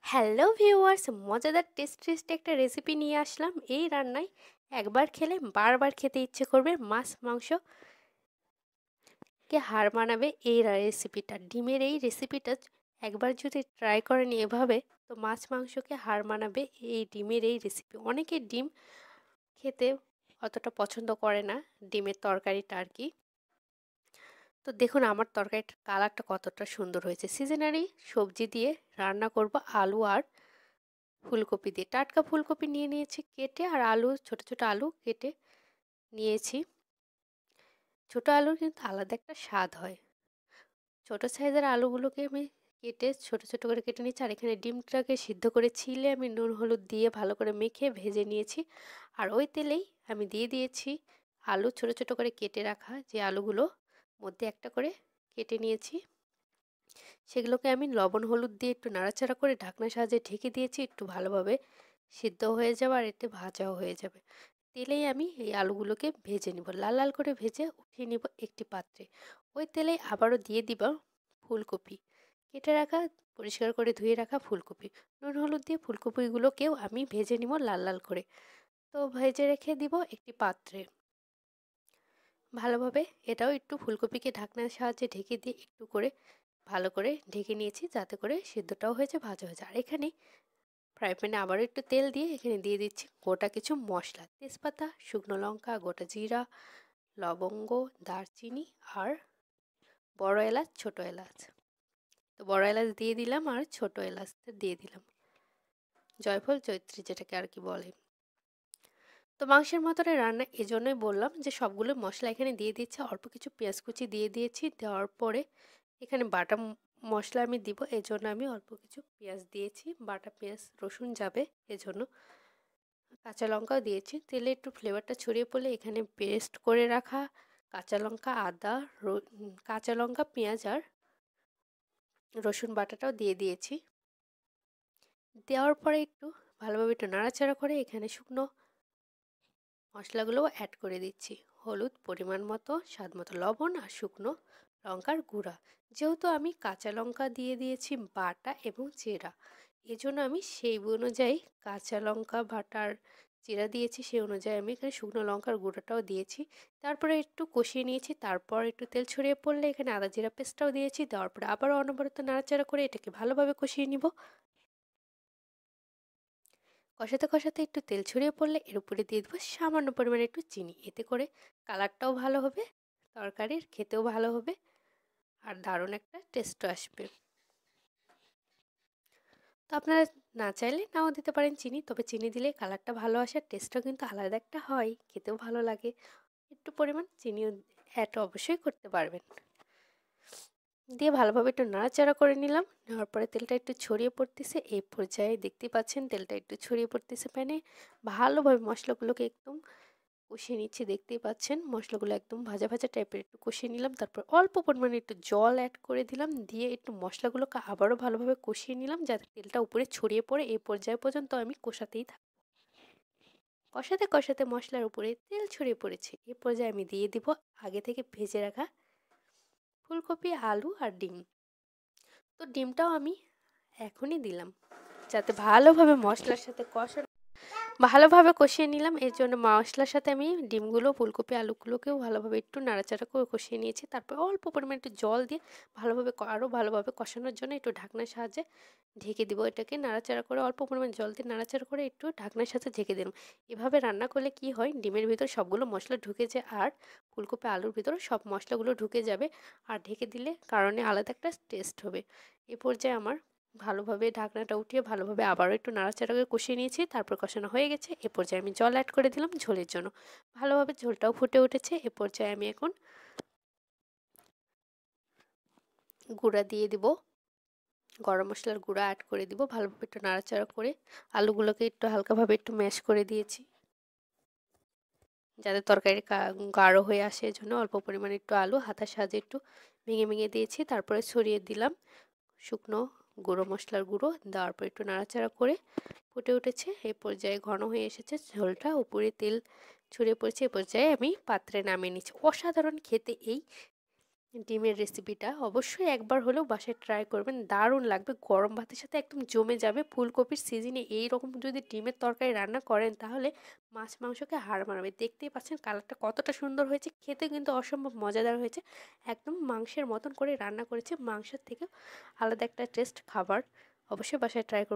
Hello viewers, মজাদার tasty একটা recipe নিয়ে আসলাম। এই রান্নায় একবার খেলে বারবার খেতে ইচ্ছে করবে। মাছ মাংসকে হার মানাবে এই রেসিপিটা। ডিমের এই রেসিপিটা একবার যদি ট্রাই করেন এভাবে, তো মাছ মাংসকে হার মানাবে এই ডিমের এই রেসিপি। অনেকে ডিম খেতে অতটা পছন্দ করে না, ডিমের তরকারিটা আর কি। তো দেখুন আমার তরকারিটার কালারটা কতটা সুন্দর হয়েছে। সিজনারি সবজি দিয়ে রান্না করব, আলু আর ফুলকপি দিয়ে। টাটকা ফুলকপি নিয়ে নিয়েছি কেটে, আর আলু ছোট ছোট আলু কেটে নিয়েছি। ছোট আলুর কিন্তু আলাদা একটা স্বাদ হয়। ছোট সাইজের আলুগুলোকে আমি কেটে ছোট ছোট করে কেটে নিয়েছি। আর এখানে ডিমটাকে সিদ্ধ করে ছিলে আমি নুন হলুদ দিয়ে ভালো করে মেখে ভেজে নিয়েছি। আর ওই তেলেই আমি দিয়ে দিয়েছি আলু ছোট ছোট করে কেটে রাখা, যে আলুগুলো মধ্যে একটা করে কেটে নিয়েছি। সেগুলোকে আমি লবণ হলুদ দিয়ে একটু নাড়াচাড়া করে ঢাকনার সাহায্যে ঢেকে দিয়েছি, একটু ভালোভাবে সিদ্ধ হয়ে যাবে আর এতে ভাজাও হয়ে যাবে। তেলেই আমি এই আলুগুলোকে ভেজে নিব, লাল লাল করে ভেজে উঠিয়ে নিব একটি পাত্রে। ওই তেলেই আবারও দিয়ে দিব ফুলকপি, কেটে রাখা পরিষ্কার করে ধুয়ে রাখা ফুলকপি। নুন হলুদ দিয়ে ফুলকপিগুলোকেও আমি ভেজে নিব লাল লাল করে। তো ভেজে রেখে দিব একটি পাত্রে ভালোভাবে। এটাও একটু ফুলকপিকে ঢাকনার সাহায্যে ঢেকে দিয়ে একটু করে ভালো করে ঢেকে নিয়েছি, যাতে করে সিদ্ধটাও হয়েছে ভাজা হয়েছে। আর এখানে ফ্রাই প্যানে আবারও একটু তেল দিয়ে এখানে দিয়ে দিচ্ছি গোটা কিছু মশলা, তেজপাতা, শুকনো লঙ্কা, গোটা জিরা, লবঙ্গ, দারচিনি আর বড় এলাচ, ছোট এলাচ। তো বড় এলাচ দিয়ে দিলাম আর ছোট এলাচটা দিয়ে দিলাম, জয়ফল জয়ত্রী যেটাকে আর কি বলে। তো মাংসের মতনে রান্না এজন্যই বললাম যে সবগুলো মশলা এখানে দিয়ে দিচ্ছি। অল্প কিছু পেঁয়াজ কুচি দিয়ে দিয়েছি, দেওয়ার পরে এখানে বাটা মশলা আমি দিব, এজন্য আমি অল্প কিছু পেঁয়াজ দিয়েছি। বাটা পেঁয়াজ রসুন যাবে এজন্য। কাঁচা লঙ্কাও দিয়েছি। তেলে একটু ফ্লেভারটা ছড়িয়ে পড়লে এখানে পেস্ট করে রাখা কাঁচা লঙ্কা, আদা, কাঁচা লঙ্কা, পেঁয়াজ আর রসুন বাটাটাও দিয়ে দিয়েছি। দেওয়ার পরে একটু ভালোভাবে একটু নাড়াচাড়া করে এখানে শুকনো মশলাগুলোও অ্যাড করে দিচ্ছি। হলুদ পরিমাণ মতো, স্বাদ মতো লবণ আর শুকনো লঙ্কার গুঁড়া। যেহেতু আমি কাঁচা লঙ্কা দিয়ে দিয়েছি বাটা এবং চেরা, এজন্য আমি সেই অনুযায়ী কাঁচা লঙ্কা বাটার চেরা দিয়েছি, সেই অনুযায়ী আমি এখানে শুকনো লঙ্কার গুঁড়োটাও দিয়েছি। তারপরে একটু কষিয়ে নিয়েছি। তারপর একটু তেল ছড়িয়ে পড়লে এখানে আদা জিরা পেস্টটাও দিয়েছি। দেওয়ার পরে আবারও অনবরত নাড়াচাড়া করে এটাকে ভালোভাবে কষিয়ে নিব। কষাতে কষাতে একটু তেল ছড়িয়ে পড়লে এর উপরে দিয়ে দেবো সামান্য পরিমাণে একটু চিনি। এতে করে কালারটাও ভালো হবে, তরকারির খেতেও ভালো হবে আর দারুণ একটা টেস্টও আসবে। তো আপনারা না চাইলে নাও দিতে পারেন চিনি, তবে চিনি দিলে কালারটা ভালো আসে, টেস্টটাও কিন্তু আলাদা একটা হয়, খেতেও ভালো লাগে। একটু পরিমাণ চিনিও অ্যাড অবশ্যই করতে পারবেন। দিয়ে ভালোভাবে একটু নাড়াচাড়া করে নিলাম। নেওয়ার পরে তেলটা একটু ছড়িয়ে পড়তেছে, এই পর্যায়ে দেখতে পাচ্ছেন তেলটা একটু ছড়িয়ে পড়তেছে প্যানে। ভালোভাবে মশলাগুলোকে একদম কষিয়ে নিচ্ছি, দেখতেই পাচ্ছেন মশলাগুলো একদম ভাজা ভাজা টাইপের একটু কষিয়ে নিলাম। তারপর অল্প পরিমাণে একটু জল অ্যাড করে দিলাম, দিয়ে একটু মশলাগুলোকে আবারও ভালোভাবে কষিয়ে নিলাম, যাতে তেলটা উপরে ছড়িয়ে পড়ে। এই পর্যায় পর্যন্ত আমি কষাতেই থাকবো। কষাতে কষাতে মশলার উপরে তেল ছড়িয়ে পড়েছে, এ পর্যায়ে আমি দিয়ে দিব আগে থেকে ভেজে রাখা ফুলকপি, আলু আর ডিম। তো ডিমটাও আমি এখনই দিলাম, যাতে ভালোভাবে মশলার সাথে ভালোভাবে কষিয়ে নিলাম। এর জন্য মশলার সাথে আমি ডিমগুলো, ফুলকপি, আলুগুলোকেও ভালোভাবে একটু নাড়াচাড়া করে কষিয়ে নিয়েছি। তারপর অল্প পরিমাণে একটু জল দিয়ে ভালোভাবে আরও ভালোভাবে কষানোর জন্য একটু ঢাকনার সাহায্যে ঢেকে দিব। এটাকে নাড়াচাড়া করে অল্প পরিমাণ জল দিয়ে নাড়াচাড়া করে একটু ঢাকনার সাথে ঢেকে দিলাম। এভাবে রান্না করলে কি হয়, ডিমের ভিতর সবগুলো মশলা ঢুকে যায় আর ফুলকপি আলুর ভিতরে সব মশলাগুলো ঢুকে যাবে। আর ঢেকে দিলে কারণে আলাদা একটা টেস্ট হবে। এ পর্যায়ে আমার ভালোভাবে ঢাকনাটা উঠিয়ে ভালোভাবে আবারও একটু নাড়াচাড়া করে কষিয়ে নিয়েছি। তারপর কষানো হয়ে গেছে, এ পর্যায়ে আমি জল অ্যাড করে দিলাম ঝোলের জন্য। ভালোভাবে ঝোলটাও ফুটে উঠেছে। এ পর্যায়ে আমি এখন গুঁড়া দিয়ে দিব, গরম মশলার গুঁড়া অ্যাড করে দিব। ভালোভাবে একটু নাড়াচাড়া করে আলুগুলোকে একটু হালকাভাবে একটু ম্যাশ করে দিয়েছি, যাতে তরকারি গাঢ় হয়ে আসে। এজন্য অল্প পরিমাণে একটু আলু হাতার সাহায্যে একটু ভেঙে ভেঙে দিয়েছি। তারপরে ছড়িয়ে দিলাম শুকনো গুঁড়ো মশলার গুঁড়ো। দেওয়ার পর একটু নাড়াচাড়া করে ফুটে উঠেছে। এই পর্যায়ে ঘন হয়ে এসেছে ঝোলটা, উপরে তেল ছড়িয়ে পড়েছে। এ পর্যায়ে আমি পাত্রে নামিয়ে নিচ্ছি। অসাধারণ খেতে এই ডিমের রেসিপিটা অবশ্যই একবার হলেও বাসায় ট্রাই করবেন, দারুণ লাগবে। গরম ভাতের সাথে একদম জমে যাবে। ফুলকপির সিজনে এই রকম যদি ডিমের তরকারি রান্না করেন তাহলে মাছ মাংসকে হার মানাবে। দেখতেই পাচ্ছেন কালারটা কতটা সুন্দর হয়েছে, খেতে কিন্তু অসম্ভব মজাদার হয়েছে। একদম মাংসের মতন করে রান্না করেছে, মাংসের থেকেও আলাদা একটা টেস্ট খাবার। অবশ্যই বাসায় ট্রাই করবেন।